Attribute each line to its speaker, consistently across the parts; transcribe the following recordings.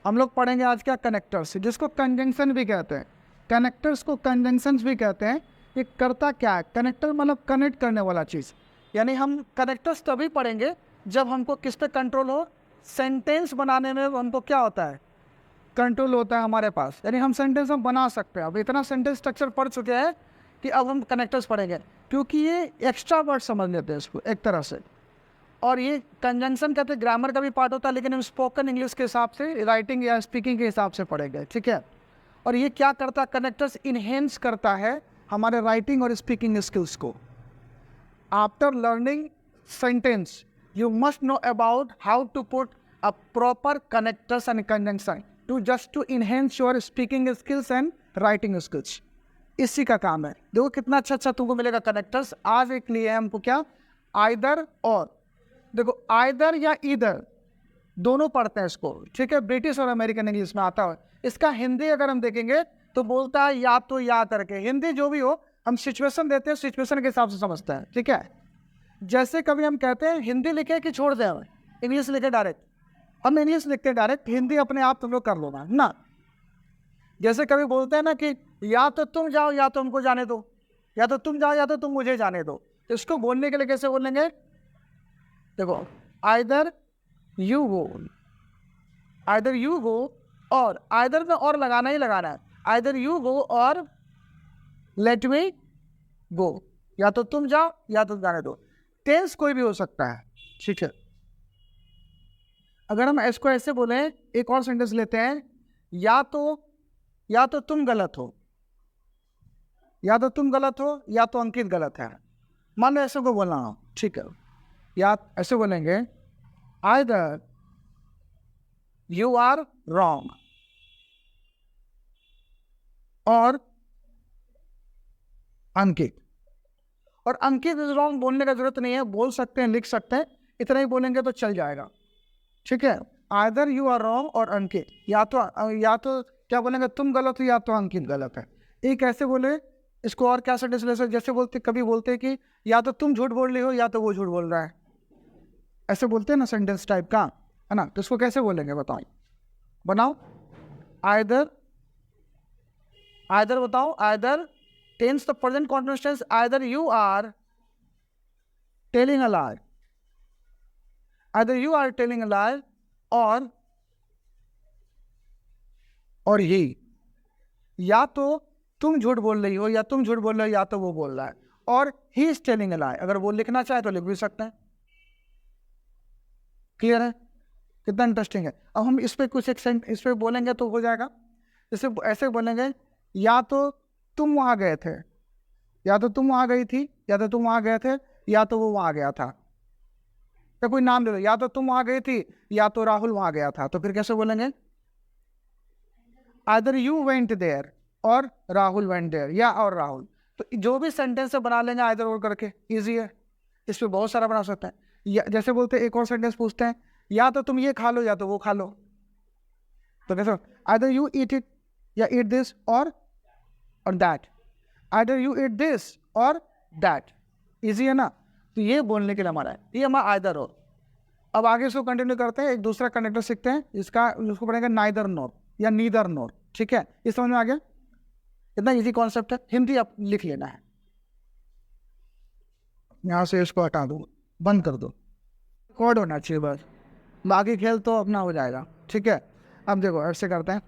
Speaker 1: हम लोग पढ़ेंगे आज क्या, कनेक्टर्स, जिसको कंजंक्शन भी कहते हैं। कनेक्टर्स को कंजंक्शंस भी कहते हैं। ये करता क्या है, कनेक्टर मतलब कनेक्ट करने वाला चीज़। यानी हम कनेक्टर्स तभी पढ़ेंगे जब हमको किस पे कंट्रोल हो, सेंटेंस बनाने में हमको क्या होता है, कंट्रोल होता है हमारे पास। यानी हम सेंटेंस हम बना सकते हैं। अब इतना सेंटेंस स्ट्रक्चर पढ़ चुके हैं कि अब हम कनेक्टर्स पढ़ेंगे, क्योंकि ये एक्स्ट्रा वर्ड समझ लेते हैं इसको एक तरह से। और ये कंजंक्शन कहते हैं, ग्रामर का भी पार्ट होता है, लेकिन हम स्पोकन इंग्लिश के हिसाब से, राइटिंग या स्पीकिंग के हिसाब से पढ़ेंगे, ठीक है। और ये क्या करता है, कनेक्टर्स इन्हेंस करता है हमारे राइटिंग और स्पीकिंग स्किल्स को। After learning sentence you must know about how to put a proper connectors and conjunction to enhance your speaking skills and writing skills। इसी का काम है। देखो कितना अच्छा अच्छा तुमको मिलेगा कनेक्टर्स। आज एक लिए हमको क्या, आइदर और। देखो आइदर या ईदर दोनों पढ़ते हैं इसको, ठीक है। ब्रिटिश और अमेरिकन इंग्लिश में आता है। इसका हिंदी अगर हम देखेंगे तो बोलता है या तो या करके। हिंदी जो भी हो, हम सिचुएशन देते हैं, सिचुएशन के हिसाब से समझते हैं, ठीक है। जैसे कभी हम कहते हैं हिंदी लिखे कि छोड़ दें, इंग्लिश लिखे डायरेक्ट, हम इंग्लिश लिखते हैं डायरेक्ट, हिंदी अपने आप तुम लोग कर लो ना। जैसे कभी बोलते हैं ना कि या तो तुम जाओ या तो हमको जाने दो, या तो तुम जाओ या तो तुम मुझे जाने दो। तो इसको बोलने के लिए कैसे बोलेंगे, देखो either you go, either you go, और आइदर में और लगाना ही लगाना है। आइदर यू गो और लेट मी गो, या तो तुम जाओ या तो जाने दो। टेंस कोई भी हो सकता है, ठीक है। अगर हम इसको ऐसे बोले, एक और सेंटेंस लेते हैं, या तो तुम गलत हो, या तो तुम गलत हो या तो अंकित गलत है। मान लो ऐसे को बोलना हो, ठीक है। या ऐसे बोलेंगे आइदर यू आर रॉन्ग और अंकित। और अंकित इज रॉन्ग बोलने का जरूरत नहीं है, बोल सकते हैं, लिख सकते हैं, इतना ही बोलेंगे तो चल जाएगा, ठीक है। आइदर यू आर रॉन्ग और अंकित, या तो क्या बोलेंगे, तुम गलत हो या तो अंकित गलत है। एक ऐसे बोले, इसको और क्या सेंटेंस ले सकते, जैसे बोलते, कभी बोलते हैं कि या तो तुम झूठ बोल रही हो या तो वो झूठ बोल रहा है। ऐसे बोलते हैं ना सेंटेंस टाइप का, है ना। तो इसको कैसे बोलेंगे बताओ, बनाओ। आइदर बताओ, either tense the present continuous tense, either you are telling a lie, either you are telling a lie और ही, या तो तुम झूठ बोल रही हो या तुम झूठ बोल रहे हो या तो वो बोल रहा है, और ही इज टेलिंग अ लाई। अगर वो लिखना चाहे तो लिख भी सकते हैं। क्लियर है, कितना इंटरेस्टिंग है। अब हम इस पे कुछ इस पे बोलेंगे तो हो जाएगा। जैसे ऐसे बोलेंगे, या तो तुम वहां गए थे, या तो तुम वहां गई थी, या तो तुम वहां गए थे, या तो वो वहां गया था। या कोई नाम दे दो, या तो तुम वहां गई थी या तो राहुल वहां गया था। तो फिर कैसे बोलेंगे, आइदर यू वेंट देयर और राहुल वेंट देयर, या और राहुल। तो जो भी सेंटेंस है बना लेंगे आइदर और करके, इजी है। इस पे बहुत सारा बना सकते हैं। जैसे बोलते हैं, एक और सेंटेंस पूछते हैं, या तो तुम ये खा लो या तो वो खा लो। तो कैसे, आइदर यू ईट इट या ईट दिस और that, either you eat this और दैट। इजी है ना। तो ये बोलने के लिए हमारा है, ये हमारा आइदर और। अब आगे इसको कंटिन्यू करते हैं, एक दूसरा कनेक्टर सीखते हैं, उसको पढ़ेंगे नाइदर नॉर या नीदर नॉर, ठीक है। ये समझ में आ गया, इतना इजी कॉन्सेप्ट है। हिंदी आप लिख लेना है। यहाँ से इसको हटा दो, बंद कर दो, रिकॉर्ड होना चाहिए बस, बाकी खेल तो अपना हो जाएगा, ठीक है। अब देखो ऐसे करते हैं,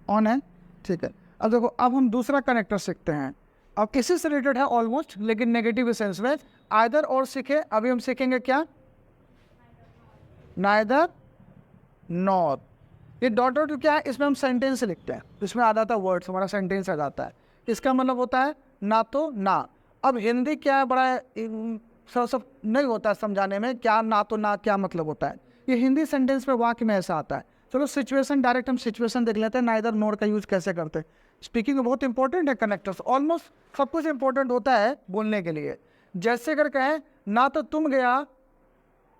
Speaker 1: ऑन है, ठीक है। अब देखो, अब हम दूसरा कनेक्टर सीखते हैं। अब किसी से रिलेटेड है ऑलमोस्ट, लेकिन नेगेटिव सेंस में। आइदर और सीखे, अभी हम सीखेंगे क्या, नाइदर नॉर। ये डॉट डॉट क्या है, इसमें हम सेंटेंस लिखते हैं, इसमें आ जाता है वर्ड्स, हमारा सेंटेंस आ जाता है। इसका मतलब होता है ना तो ना। अब हिंदी क्या है, बड़ा सब नहीं होता है समझाने में, क्या ना तो ना क्या मतलब होता है। ये हिंदी सेंटेंस में वाक्य में ऐसा आता है। चलो सिचुएशन, डायरेक्ट हम सिचुएशन देख लेते हैं, नाइदर नॉर का यूज कैसे करते हैं। स्पीकिंग में बहुत इंपॉर्टेंट है कनेक्टर्स, ऑलमोस्ट सब कुछ इंपॉर्टेंट होता है बोलने के लिए। जैसे अगर कहें, ना तो तुम गया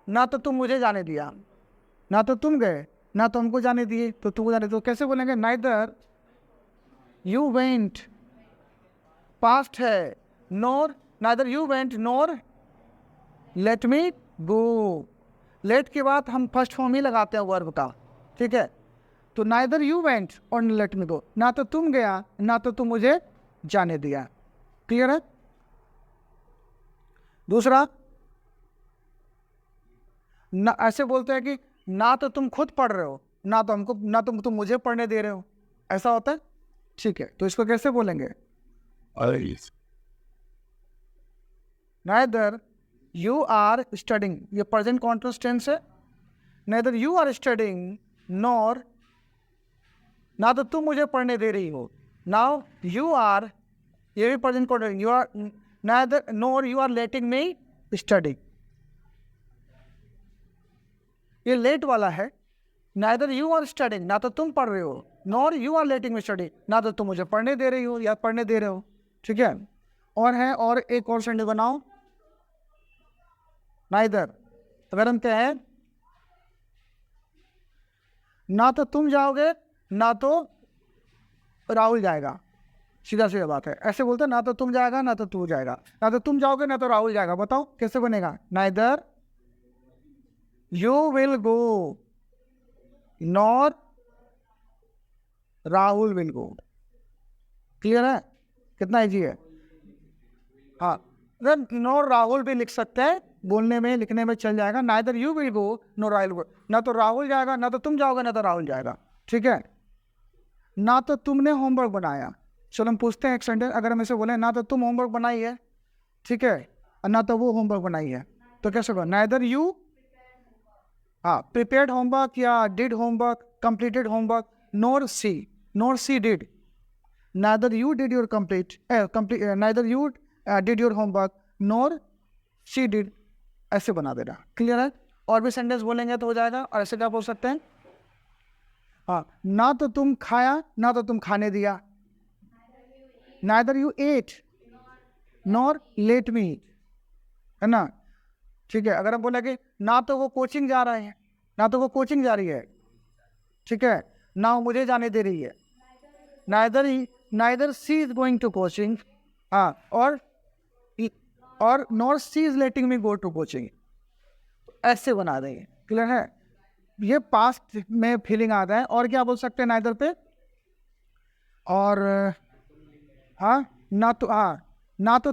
Speaker 1: ना तो तुम मुझे जाने दिया, ना तो तुम गए ना तो हमको जाने दिए, तो तुमको जाने, तो कैसे बोलेंगे, नाइदर यू वेंट, पास्ट है, nor, neither you went nor let me go. Let के बाद हम फर्स्ट फॉर्म ही लगाते हैं वर्ब का, ठीक है। तो नाइदर यू वेंट और लेट मी गो, ना तो तुम गया ना तो तुम मुझे जाने दिया। क्लियर है? दूसरा, ना ऐसे बोलते हैं कि ना तो तुम खुद पढ़ रहे हो ना तो हमको, ना तुम मुझे पढ़ने दे रहे हो, ऐसा होता है। ठीक है, तो इसको कैसे बोलेंगे? नाइदर यू आर स्टडिंग, ये प्रेजेंट कॉन्टिन्यूअस टेंस है। Neither you are studying nor, ना तो तुम मुझे पढ़ने दे रही हो, नाउ यू आर, ये भी present continuous, you are neither nor you are letting me study, ये लेट वाला है। नाइदर यू आर स्टडिंग, ना तो तुम पढ़ रहे हो, nor you are letting me study, ना तो तुम मुझे पढ़ने दे रही हो या पढ़ने दे रहे हो। ठीक है, और है, और एक और सेंटेंस बनाओ। नाइदर, अगर हम कहें ना तो तुम जाओगे ना तो राहुल जाएगा, सीधा सीधा बात है, ऐसे बोलते हैं ना तो तुम जाएगा ना तो तू जाएगा, ना तो तुम जाओगे ना तो राहुल जाएगा। बताओ कैसे बनेगा? Neither you will go nor Rahul will go. Clear है? कितना इजी है। हाँ, नॉर राहुल भी लिख सकते हैं, बोलने में लिखने में चल जाएगा। Neither you will go nor Rahul go, ना तो राहुल जाएगा ना तो तुम जाओगे ना तो राहुल जाएगा। ठीक है, ना तो तुमने होमवर्क बनाया, चलो हम पूछते हैं एक सेंटेंस, अगर हम ऐसे बोले ना तो तुम होमवर्क बनाई है, ठीक है, और ना तो वो होमवर्क बनाई है, तो कैसे होगा? नाइदर यू, हाँ, प्रिपेयर्ड होमवर्क या did homework, completed homework, nor she did, neither you did your neither you did your homework nor she did, ऐसे बना देना। क्लियर है? और भी सेंटेंस बोलेंगे तो हो जाएगा। और ऐसे क्या बोल सकते हैं? हाँ, ना तो तुम खाया ना तो तुम खाने दिया, neither you ate nor let me, है ना। ठीक है, अगर हम बोले कि ना तो वो कोचिंग जा रहे हैं ना तो वो कोचिंग जा रही है, ठीक है, ना वो मुझे जाने दे रही है, neither she is going to coaching, हाँ, और nor she is letting me go to coaching, ऐसे बना देंगे। क्लियर है? ये पास्ट में फीलिंग आता है। और क्या बोल सकते हैं नाइदर पे? और हाँ, ना तो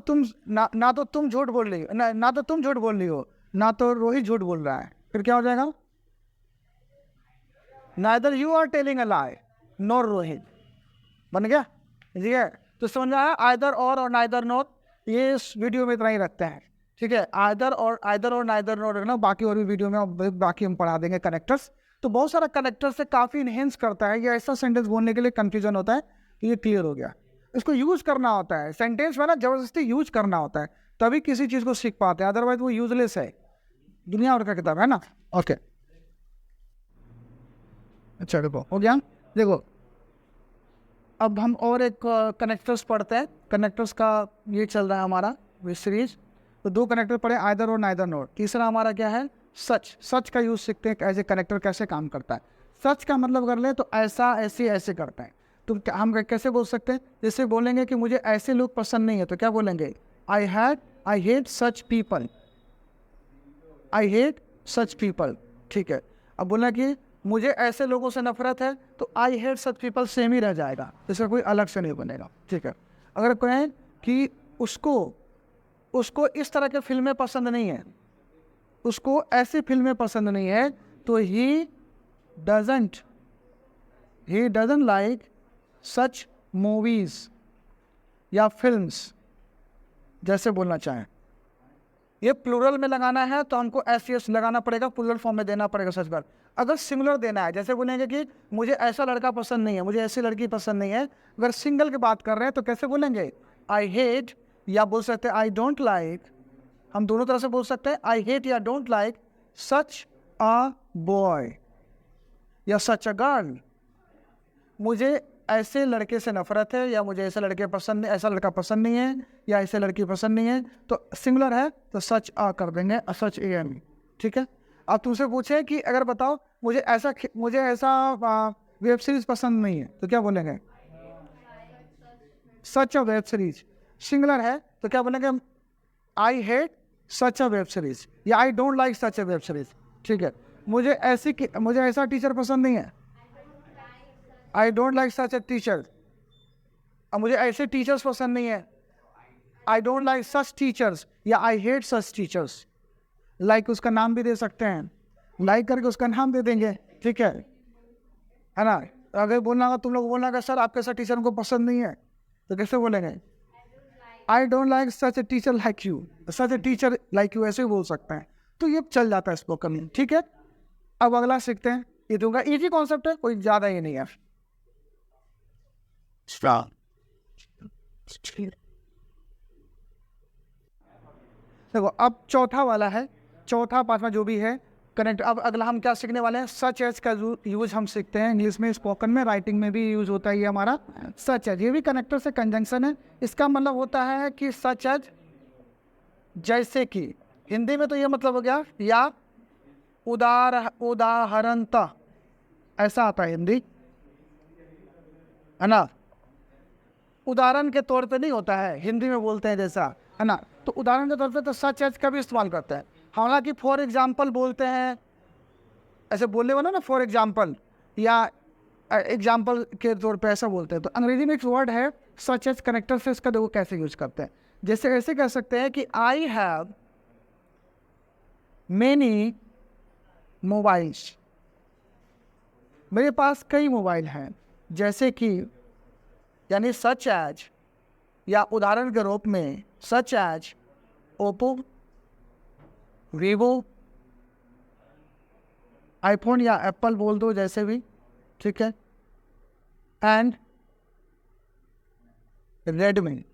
Speaker 1: तुम झूठ बोल रही हो, ना तो तुम झूठ बोल रही हो ना तो रोहित झूठ बोल रहा है, फिर क्या हो जाएगा? Neither you are telling a lie nor Rohit. बन गया? ठीक है, तो समझ में आया? आइदर और नाइदर नॉर, ये इस वीडियो में इतना ही रखते हैं। ठीक है, आइदर और नाइदर नॉर रखना, बाकी और भी वीडियो में बाकी हम पढ़ा देंगे कनेक्टर्स। तो बहुत सारा कनेक्टर से काफ़ी इनहेंस करता है, ये ऐसा सेंटेंस बोलने के लिए कंफ्यूजन होता है, तो ये क्लियर हो गया। इसको यूज करना होता है सेंटेंस में ना, जबरदस्ती यूज करना होता है, तभी किसी चीज़ को सीख पाते हैं, अदरवाइज वो यूजलेस है। दुनिया भर का किताब है ना। ओके, अच्छा देखो हो गया। देखो अब हम और एक कनेक्टर्स पढ़ते हैं। कनेक्टर्स का ये चल रहा है हमारा सीरीज। तो दो कनेक्टर पढ़े, आइदर और नाइदर नॉर। तीसरा हमारा क्या है? सच का यूज सीखते हैं, एज ए कनेक्टर कैसे काम करता है। सच का मतलब कर ले तो ऐसा, ऐसे, ऐसे करता है। तो हम कैसे बोल सकते हैं? जैसे बोलेंगे कि मुझे ऐसे लोग पसंद नहीं है, तो क्या बोलेंगे? I hate such people, I hate such people. ठीक है, अब बोलना कि मुझे ऐसे लोगों से नफरत है, तो I hate such people same ही रह जाएगा, इसका कोई अलग से नहीं बनेगा। ठीक है, अगर कहें कि उसको इस तरह के फिल्में पसंद नहीं है, उसको ऐसी फिल्में पसंद नहीं है, तो he doesn't like such movies या फिल्म्स, जैसे बोलना चाहें। ये प्लूरल में लगाना है तो हमको एस लगाना पड़ेगा, प्लूरल फॉर्म में देना पड़ेगा सच बात। अगर सिंगुलर देना है, जैसे बोलेंगे कि मुझे ऐसा लड़का पसंद नहीं है, मुझे ऐसी लड़की पसंद नहीं है, अगर सिंगल की बात कर रहे हैं तो कैसे बोलेंगे? आई हेट, या बोल सकते हैं आई डोंट लाइक। हम दोनों तरह से बोल सकते हैं, आई हेट या don't like such a boy या सच अ गर्ल। मुझे ऐसे लड़के से नफरत है, या मुझे ऐसा लड़का पसंद नहीं है, या ऐसे लड़की पसंद नहीं है, तो सिंगुलर है तो सच आ कर देंगे, सच ए एम। ठीक है, अब तुमसे पूछे कि अगर बताओ मुझे ऐसा वेब सीरीज पसंद नहीं है, तो क्या बोलेंगे? Such a web series. Singular है तो क्या बोलेंगे? I hate such a web series, या I don't like such a web series. ठीक है, मुझे ऐसा टीचर पसंद नहीं है, I don't like such a teacher, अब मुझे ऐसे टीचर्स पसंद नहीं है। I don't like such teachers या I hate such teachers. Like उसका नाम भी दे सकते हैं, लाइक करके उसका नाम दे देंगे, ठीक है ना। अगर बोलना होगा, तुम लोग बोलना होगा सर आपके साथ टीचर को पसंद नहीं है, तो कैसे बोलेंगे? आई don't like such a teacher like you, such a teacher like you, ऐसे ही बोल सकते हैं। तो ये चल जाता है स्पोकन में, ठीक है। अब अगला सीखते हैं, ये दूंगा इजी कॉन्सेप्ट है, कोई ज़्यादा ही नहीं है। देखो अब चौथा वाला है, चौथा पांचवा जो भी है कनेक्ट। अब अगला हम क्या सीखने वाले हैं? सच एज का यूज हम सीखते हैं इंग्लिश में, स्पोकन में, राइटिंग में भी यूज होता है ये हमारा सच एज। ये भी कनेक्टर से कंजंक्शन है। इसका मतलब होता है कि सच एज, जैसे कि। हिंदी में तो ये मतलब हो गया, या उदाहरणतः, ऐसा आता है हिंदी, है ना। उदाहरण के तौर पे नहीं होता है, हिंदी में बोलते हैं जैसा, है ना। तो उदाहरण के तौर पे तो सच एज का भी इस्तेमाल करते हैं। हालांकि फॉर एग्जाम्पल बोलते हैं, ऐसे बोलने वाला ना, फॉर एग्जाम्पल या एग्जाम्पल के तौर पे ऐसा बोलते हैं। तो अंग्रेजी में एक वर्ड है सच एज, कनेक्टर से इसका देखो कैसे यूज करते हैं। जैसे ऐसे कह सकते हैं कि आई हैव मेनी मोबाइल्स, मेरे पास कई मोबाइल हैं। जैसे कि, यानी सच एज, या उदाहरण के रूप में such as Oppo, Vivo, iPhone या एप्पल बोल दो, जैसे भी, ठीक है, एंड रेडमी,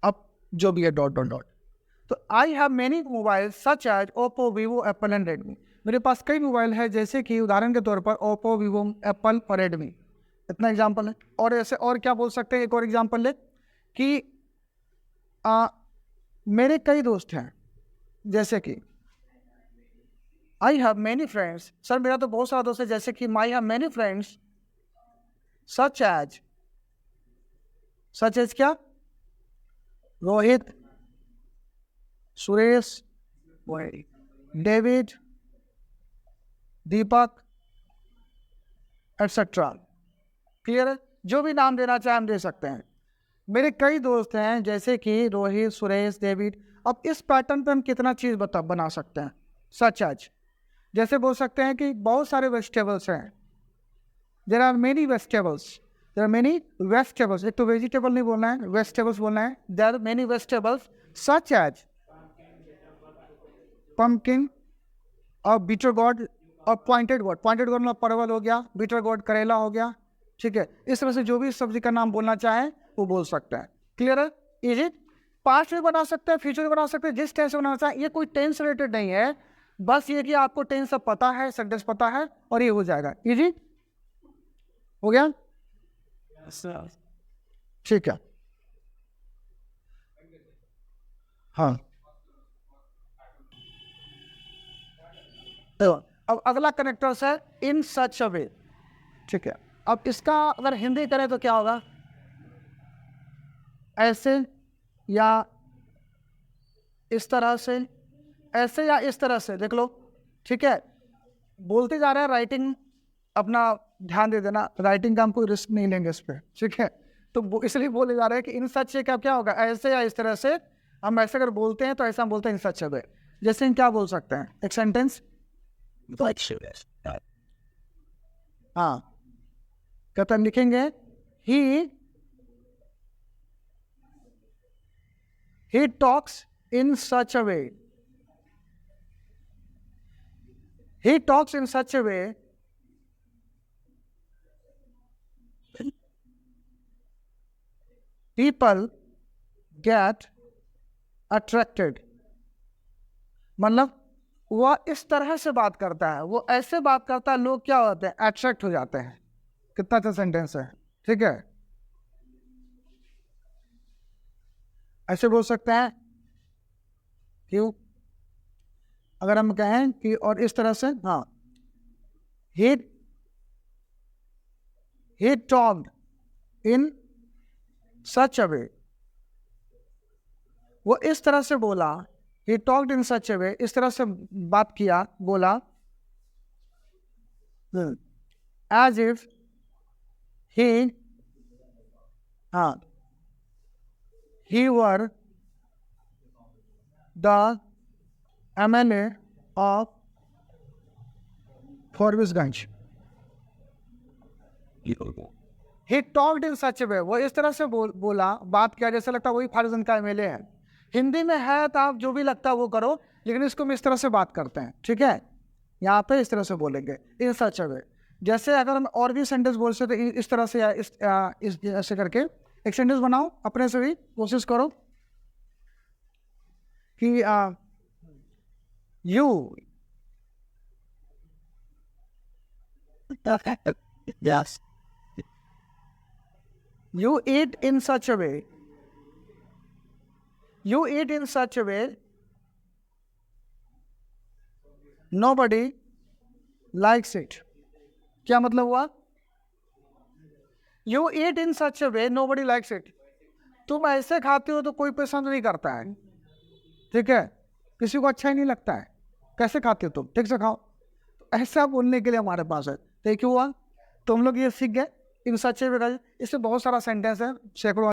Speaker 1: अब जो भी है डॉट डॉट डॉट। तो I have many mobile such as Oppo, Vivo, Apple and Redmi. मेरे पास कई मोबाइल है, जैसे कि उदाहरण के तौर पर ओप्पो, वीवो, एप्पल और रेडमी। इतना एग्जाम्पल है। और ऐसे और क्या बोल सकते हैं? एक और एग्जाम्पल ले कि मेरे कई दोस्त हैं, जैसे कि I have many friends, sir मेरा तो बहुत सारा दोस्त है, जैसे कि I have many friends such as क्या? Rohit, Suresh, David, Deepak, etcetera. Clear है? जो भी नाम देना चाहे हम दे सकते हैं। मेरे कई दोस्त हैं, जैसे कि रोहित, सुरेश, डेविड। अब इस पैटर्न पे हम कितना चीज़ बना सकते हैं सच एज। जैसे बोल सकते हैं कि बहुत सारे वेजिटेबल्स हैं, there are many vegetables, there are many vegetables. एक तो वेजिटेबल नहीं बोलना है, वेजिटेबल्स बोलना है। There are many vegetables such as pumpkin और बीटर गॉड और पॉइंटेड गॉड। पॉइंटेड गॉड मतलब परवल हो गया, बीटर गॉड करेला हो गया, ठीक है। इस तरह से जो भी सब्जी का नाम बोलना चाहे वो बोल सकते हैं। क्लियर है? इजी। पास्ट में बना सकते हैं, फ्यूचर में बना सकते हैं, जिस टेंस से बनाना चाहे। ये कोई टेंस रिलेटेड नहीं है, बस ये कि आपको टेंस सब पता है, सेंटेंस पता है, और ये हो जाएगा। इजी हो गया? ठीक है, हाँ। तो अब अगला कनेक्टर्स है इन सच अ वे, ठीक है। अब इसका अगर हिंदी करें तो क्या होगा? ऐसे या इस तरह से, ऐसे या इस तरह से, देख लो, ठीक है। बोलते जा रहे हैं, राइटिंग अपना ध्यान दे देना, राइटिंग का हम कोई रिस्क नहीं लेंगे इस पर, ठीक है। तो इसलिए बोले जा रहे हैं कि इन सच से क्या होगा? ऐसे या इस तरह से। हम ऐसे अगर बोलते हैं तो ऐसा हम बोलते हैं इन सच वे। जैसे हम क्या बोल सकते हैं? एक सेंटेंस, हाँ, कहते हम लिखेंगे he talks in such a way, he talks in such a way people get attracted। मतलब वह इस तरह से बात करता है, वो ऐसे बात करता है, लोग क्या होते हैं? अट्रैक्ट हो जाते हैं। कितना अच्छा सेंटेंस है, ठीक है। ऐसे बोल सकते हैं क्यों? अगर हम कहें कि और इस तरह से, हाँ, he talked in such a way, वो इस तरह से बोला, he talked in such a way, इस तरह से बात किया, बोला, as if he he were the MLA of Forbesganj. He talked in such a way. वो इस तरह से बोला, बात किया जैसे लगता वही फारजन का एमएलए है. हिंदी में है तो आप जो भी लगता है वो करो, लेकिन इसको हम इस तरह से बात करते हैं, ठीक है. यहाँ पे इस तरह से बोलेंगे इन सच अ वे. जैसे अगर हम और भी सेंटेंस बोल सकते तो इस तरह से या इस ऐसे करके एक सेंटेंस बनाओ, अपने से भी कोशिश करो कि you yes you eat in such a way nobody likes it. क्या मतलब हुआ? You eat in such a way nobody likes it. तुम ऐसे खाते हो तो कोई पसंद नहीं करता है, ठीक है, किसी को अच्छा ही नहीं लगता है. कैसे खाते हो तुम? ठीक से खाओ. तो ऐसा बोलने के लिए हमारे पास है. तो क्या हुआ? तुम लोग ये सीख गए इन सच ए वे. इससे बहुत सारा सेंटेंस है, सैकड़ों